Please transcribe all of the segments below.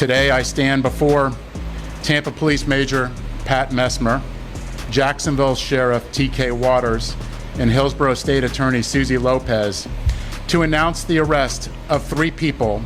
Today I stand before Tampa Police Major Pat Messmer, Jacksonville Sheriff T.K. Waters, and Hillsborough State Attorney Susie Lopez to announce the arrest of 3 people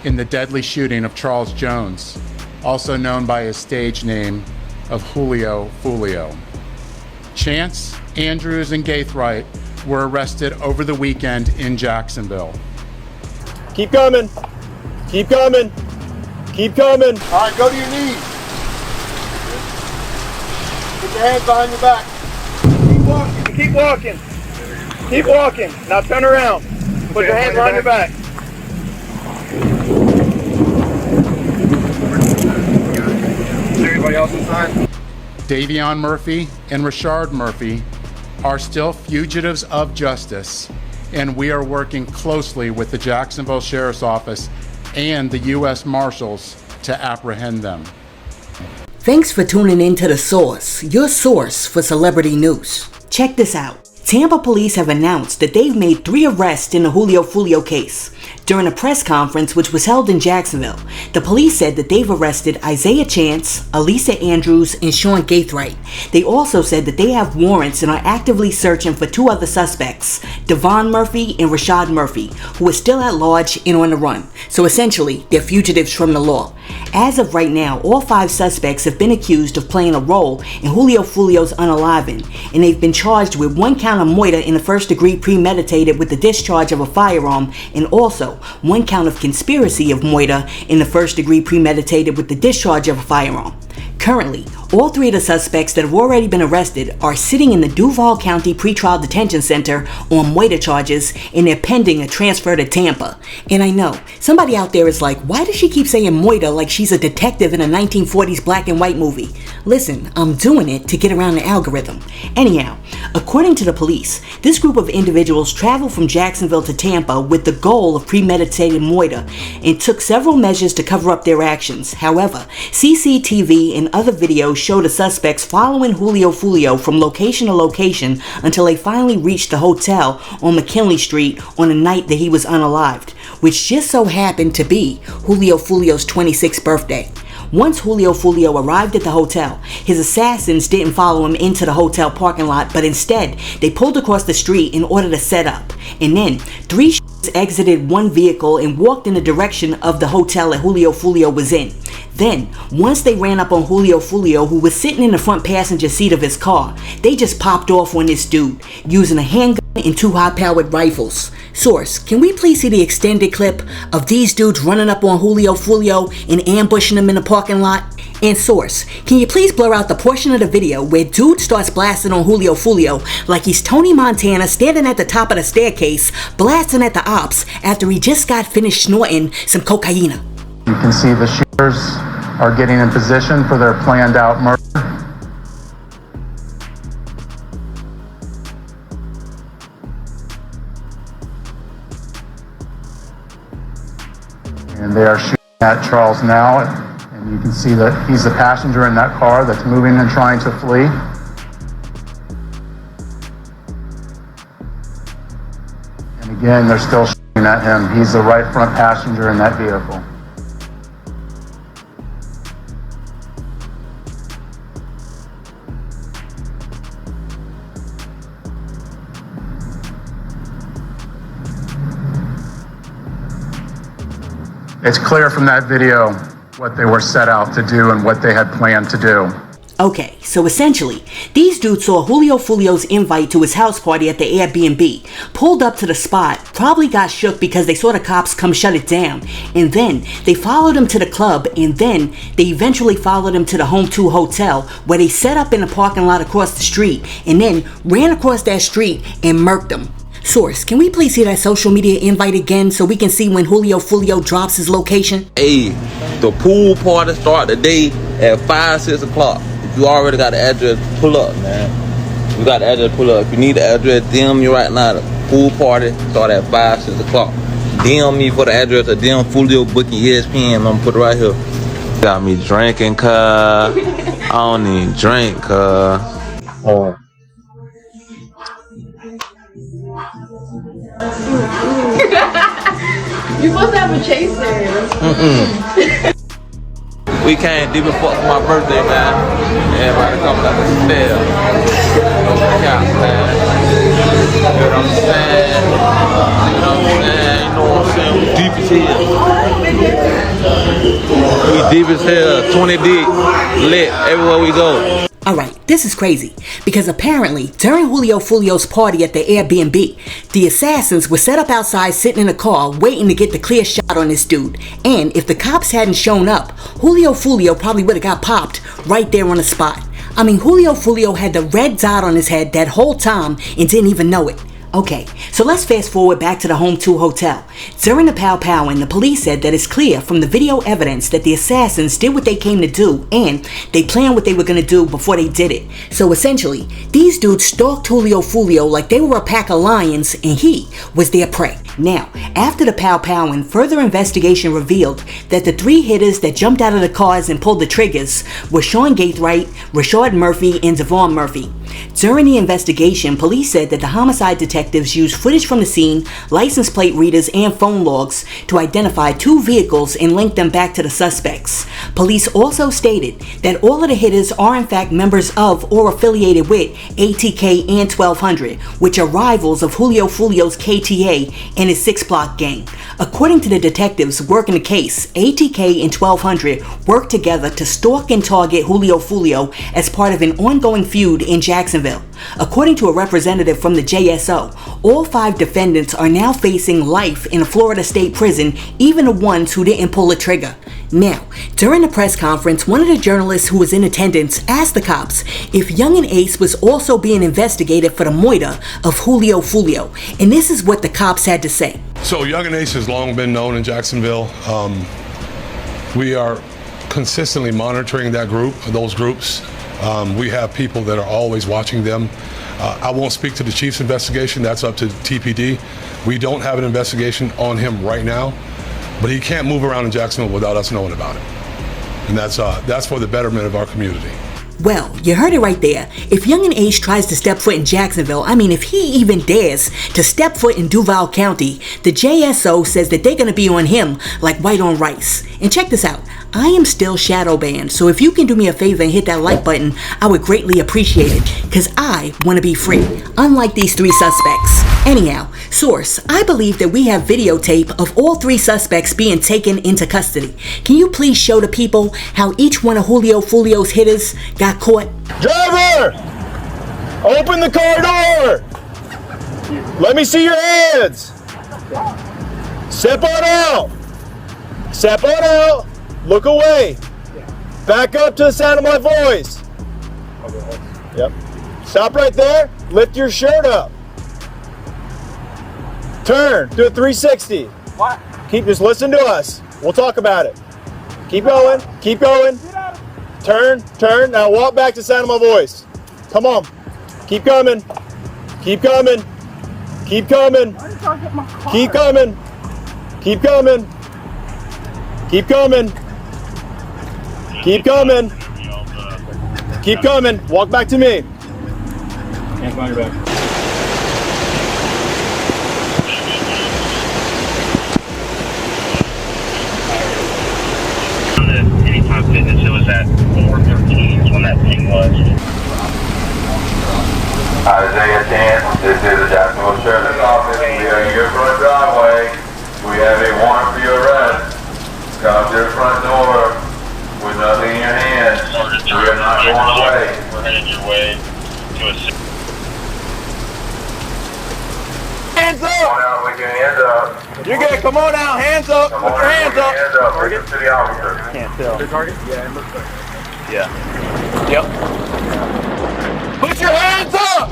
in the deadly shooting of Charles Jones, also known by his stage name of Julio Foolio. Chance, Andrews, and Gaithright were arrested over the weekend in Jacksonville. Keep coming. Keep coming. Keep coming. All right, go to your knees. Put your hands behind your back. Keep walking. Keep walking. Keep walking. Now turn around. Put your hands behind your back. Is there anybody else inside? Davion Murphy and Rashard Murphy are still fugitives of justice, and we are working closely with the Jacksonville Sheriff's Office and the U.S. Marshals to apprehend them. Thanks for tuning in to The Source, your source for celebrity news. Check this out. Tampa police have announced that they've made 3 arrests in the Julio Foolio case. During a press conference which was held in Jacksonville, the police said that they've arrested Isaiah Chance, Elisa Andrews, and Sean Gaithright. They also said that they have warrants and are actively searching for 2 other suspects, Devon Murphy and Rashad Murphy, who are still at large and on the run. So essentially, they're fugitives from the law. As of right now, all 5 suspects have been accused of playing a role in Julio Foolio's unaliving, and they've been charged with 1 count of murder in the first degree premeditated with the discharge of a firearm, and also 1 count of conspiracy of murder in the first degree premeditated with the discharge of a firearm. Currently, all 3 of the suspects that have already been arrested are sitting in the Duval County Pretrial Detention Center on murder charges, and they're pending a transfer to Tampa. And I know, somebody out there is like, why does she keep saying murder like she's a detective in a 1940s black and white movie? Listen, I'm doing it to get around the algorithm. Anyhow, according to the police, this group of individuals traveled from Jacksonville to Tampa with the goal of premeditated murder and took several measures to cover up their actions. However, CCTV and other videos show the suspects following Julio Foolio from location to location until they finally reached the hotel on McKinley Street on the night that he was unalived, which just so happened to be Julio Foolio's 26th birthday. Once Julio Foolio arrived at the hotel, his assassins didn't follow him into the hotel parking lot, but instead, they pulled across the street in order to set up. And then, 3 exited 1 vehicle and walked in the direction of the hotel that Julio Foolio was in. Then, once they ran up on Julio Foolio, who was sitting in the front passenger seat of his car, they just popped off on this dude, using a handgun and 2 high-powered rifles. Source, can we please see the extended clip of these dudes running up on Julio Foolio and ambushing him in the parking lot? And source, can you please blur out the portion of the video where dude starts blasting on Julio Foolio like he's Tony Montana standing at the top of the staircase blasting at the ops after he just got finished snorting some cocaine. You can see the shooters are getting in position for their planned out murder. And they are shooting at Charles now, and you can see that he's the passenger in that car that's moving and trying to flee. And again, they're still shooting at him. He's the right front passenger in that vehicle. It's clear from that video what they were set out to do and what they had planned to do. Okay, so essentially, these dudes saw Julio Foolio's invite to his house party at the Airbnb, pulled up to the spot, probably got shook because they saw the cops come shut it down, and then they followed him to the club, and then they eventually followed him to the Home 2 hotel, where they set up in the parking lot across the street, and then ran across that street and murked them. Source, can we please see that social media invite again so we can see when Julio Foolio drops his location? Hey, the pool party start today at 5, 6 o'clock. If you already got the address, pull up, man. You got the address, pull up. If you need the address, DM me right now. The pool party start at 5, 6 o'clock. DM me for the address or DM Foolio booking ESPN. I'm gonna put it right here. Got me drinking, cuz. I don't even drink, cuz. Oh. You're supposed to have a chaser. We came deep and fuck for my birthday, man. Everybody coming out the stairs. No counts, man. You know what I'm saying? You know what I'm saying? You know what I'm saying? We deep as hell. We deep as hell. 20 deep. Lit everywhere we go. Alright, this is crazy, because apparently, during Julio Foolio's party at the Airbnb, the assassins were set up outside sitting in a car waiting to get the clear shot on this dude, and if the cops hadn't shown up, Julio Foolio probably would have got popped right there on the spot. I mean, Julio Foolio had the red dot on his head that whole time and didn't even know it. Okay, so let's fast forward back to the Home 2 hotel. During the pow-powing, the police said that it's clear from the video evidence that the assassins did what they came to do and they planned what they were going to do before they did it. So essentially, these dudes stalked Julio Foolio like they were a pack of lions and he was their prey. Now, after the pow-powing, further investigation revealed that the three hitters that jumped out of the cars and pulled the triggers were Sean Gaithright, Rashard Murphy, and Devon Murphy. During the investigation, police said that the homicide detectives used footage from the scene, license plate readers, and phone logs to identify two vehicles and link them back to the suspects. Police also stated that all of the hitters are in fact members of or affiliated with ATK and 1200, which are rivals of Julio Foolio's KTA and his 6 Block gang. According to the detectives working the case, ATK and 1200 worked together to stalk and target Julio Foolio as part of an ongoing feud in Jacksonville. According to a representative from the JSO, all 5 defendants are now facing life in a Florida state prison, even the ones who didn't pull the trigger. Now, during the press conference, one of the journalists who was in attendance asked the cops if Yungeen Ace was also being investigated for the murder of Julio Foolio, and this is what the cops had to say. So Yungeen Ace has long been known in Jacksonville. We are consistently monitoring those groups. We have people that are always watching them. I won't speak to the chief's investigation. That's up to TPD. We don't have an investigation on him right now, but he can't move around in Jacksonville without us knowing about it. And that's for the betterment of our community. Well, you heard it right there. If Yungeen Ace tries to step foot in Jacksonville, I mean, if he even dares to step foot in Duval County, the JSO says that they're going to be on him like white on rice. And check this out. I am still shadow banned, so if you can do me a favor and hit that like button, I would greatly appreciate it, because I want to be free, unlike these 3 suspects. Anyhow, source, I believe that we have videotape of all 3 suspects being taken into custody. Can you please show the people how each one of Julio Foolio's hitters got caught? Driver! Open the car door! Let me see your hands! Step on out! Step on out! Look away! Back up to the sound of my voice! Yep. Stop right there. Lift your shirt up. Turn. Do a 360. What? Just listen to us. We'll talk about it. Keep going. Keep going. Turn. Turn. Now walk back to the sound of my voice. Come on. Keep coming. Keep coming. Keep coming. Keep coming. Keep coming. Keep coming. Keep coming. Keep coming. Walk back to me. Can't find your back. Anytime Fitness, it was at 4:13 is when that thing was. Isaiah 10, this is the Jacksonville Sheriff's Office. We are in your front driveway. We have a warrant for your arrest. Come to the front door with nothing in your hands. We are not going away. We're headed your way to a... Hands up! Come on out with your hands up. You're good. Come on out. Hands up. Come Put on your out hands with your up. hands up. Target to the officer. Can't tell. The target? Yeah, it looks like. Yeah. Yep. Put your hands up!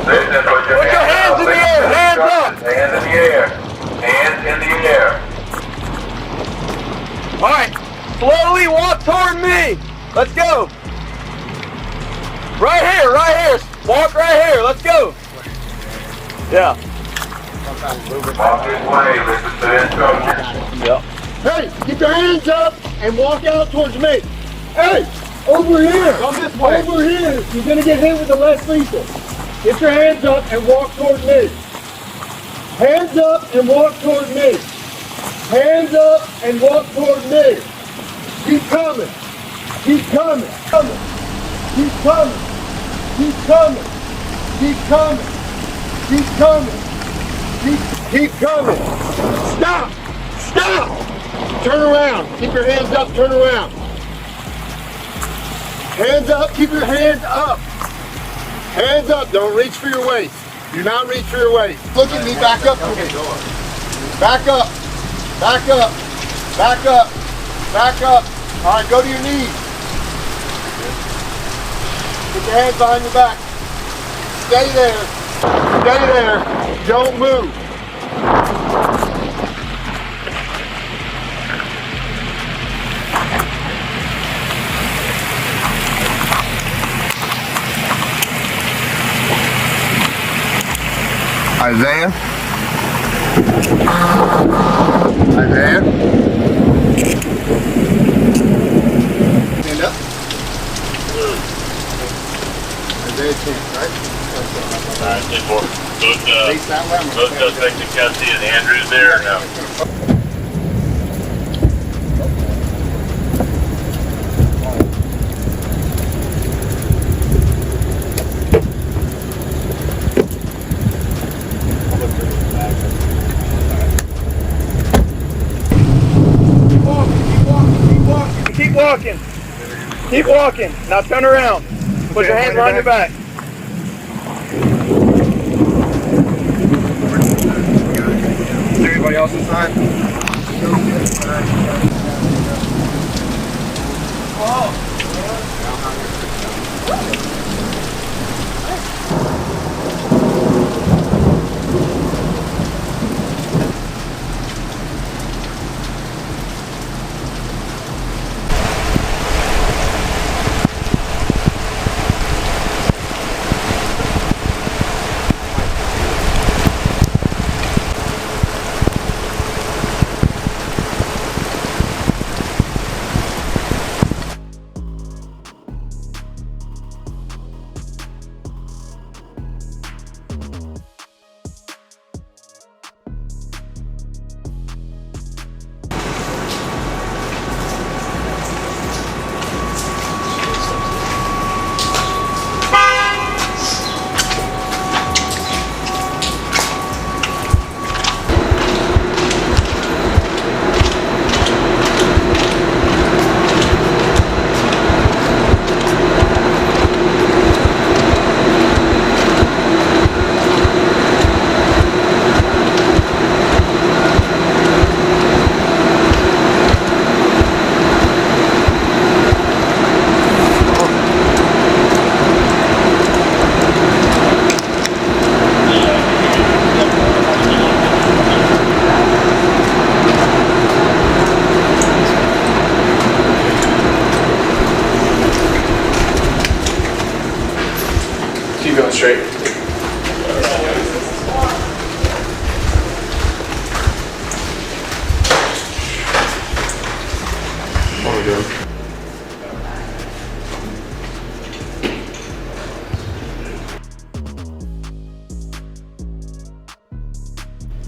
Listen, put your hands in the air. Hands up! Hands in the air. Hands in the air. All right. Slowly walk toward me. Let's go. Right here. Right here. Walk right here. Let's go. Yeah. Walk this way. Listen to the instructions. Yep. Hey, keep your hands up and walk out towards me. Hey, over here. Come this way. Over here. You're going to get hit with the less lethal. Get your hands up and walk towards me. Hands up and walk towards me. Hands up and walk toward me. Keep coming. Keep coming. Coming. Keep coming. Keep coming. Keep coming. Keep coming. Keep coming. Stop. Stop. Turn around. Keep your hands up. Turn around. Hands up. Keep your hands up. Hands up. Don't reach for your waist. Do not reach for your waist. Look at me. Back up to me. Back up. Back up. Back up. Back up. All right, go to your knees. Put your hands behind your back. Stay there. Stay there. Don't move. Isaiah? Isaiah? Stand up. Isaiah Chance, right? Those suspects in custody and Andrews there? No. Keep walking. Keep walking. Now turn around. Put your hands behind your back. Is there anybody else inside? Keep going straight. What are we doing?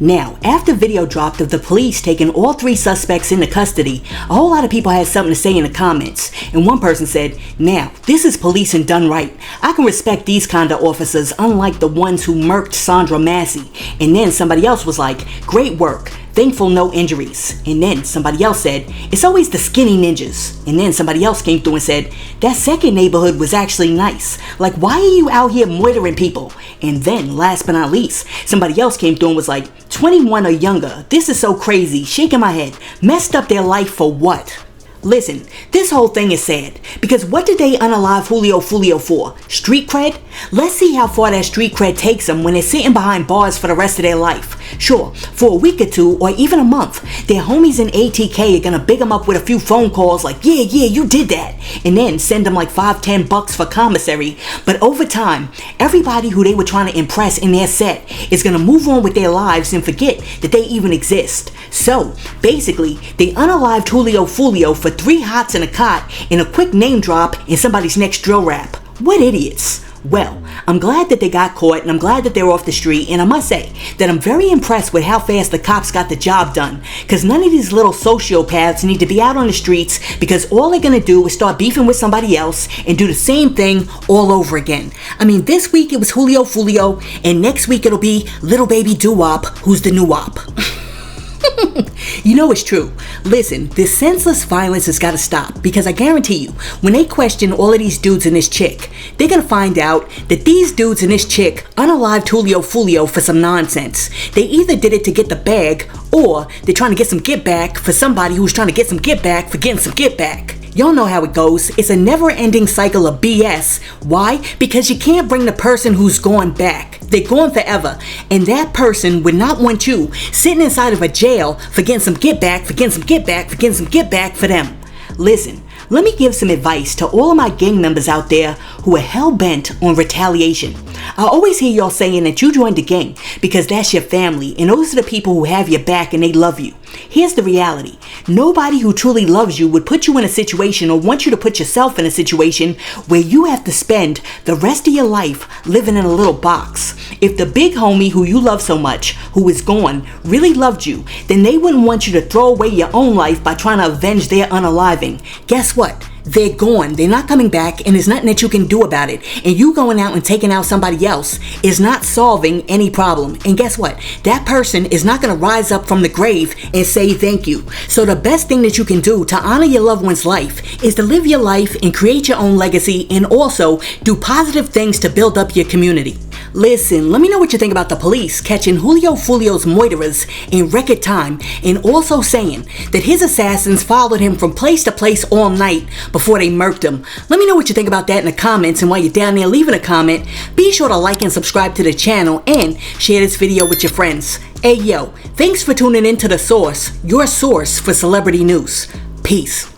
Now, after video dropped of the police taking all three suspects into custody, a whole lot of people had something to say in the comments, and one person said, "Now, this is policing done right. I can respect these kind of officers, unlike the ones who murked Sandra Massey." And then somebody else was like, "Great work. Thankful no injuries." And then somebody else said, "It's always the skinny ninjas." And then somebody else came through and said, "That second neighborhood was actually nice. Like, why are you out here murdering people?" And then, last but not least, somebody else came through and was like, 21 or younger. This is so crazy. Shaking my head. Messed up their life for what? Listen, this whole thing is sad, because what did they unalive Foolio for? Street cred? Let's see how far that street cred takes them when they're sitting behind bars for the rest of their life. Sure, for a week or two or even a month, their homies in ATK are gonna big them up with a few phone calls like, yeah, you did that, and then send them like $5-10 for commissary. But over time, everybody who they were trying to impress in their set is gonna move on with their lives and forget that they even exist. So, basically, they unalived Foolio for 3 hots and a cot in a quick name drop in somebody's next drill rap. What idiots. Well, I'm glad that they got caught, and I'm glad that they're off the street, and I must say that I'm very impressed with how fast the cops got the job done, because none of these little sociopaths need to be out on the streets, because all they're gonna do is start beefing with somebody else and do the same thing all over again. I mean, this week it was Julio Foolio, and next week it'll be Little Baby Doo-Wop, who's the new wop. You know it's true. Listen, this senseless violence has got to stop, because I guarantee you, when they question all of these dudes and this chick, they're going to find out that these dudes and this chick unalived Julio Foolio for some nonsense. They either did it to get the bag, or they're trying to get some get back for somebody who's trying to get some get back for getting some get back. Y'all know how it goes. It's a never-ending cycle of BS. Why? Because you can't bring the person who's gone back. They're gone forever. And that person would not want you sitting inside of a jail for getting some get back, for getting some get back, for getting some get back for them. Listen, let me give some advice to all of my gang members out there who are hell-bent on retaliation. I always hear y'all saying that you joined the gang because that's your family, and those are the people who have your back and they love you. Here's the reality. Nobody who truly loves you would put you in a situation or want you to put yourself in a situation where you have to spend the rest of your life living in a little box. If the big homie who you love so much, who is gone, really loved you, then they wouldn't want you to throw away your own life by trying to avenge their unaliving. Guess what? They're gone. They're not coming back, and there's nothing that you can do about it. And you going out and taking out somebody else is not solving any problem. And guess what? That person is not going to rise up from the grave and say thank you. So the best thing that you can do to honor your loved one's life is to live your life and create your own legacy, and also do positive things to build up your community. Listen, let me know what you think about the police catching Julio Foolio's moiterers in record time, and also saying that his assassins followed him from place to place all night before they murked him. Let me know what you think about that in the comments, and while you're down there leaving a comment, be sure to like and subscribe to the channel and share this video with your friends. Hey yo, thanks for tuning in to The Source, your source for celebrity news. Peace.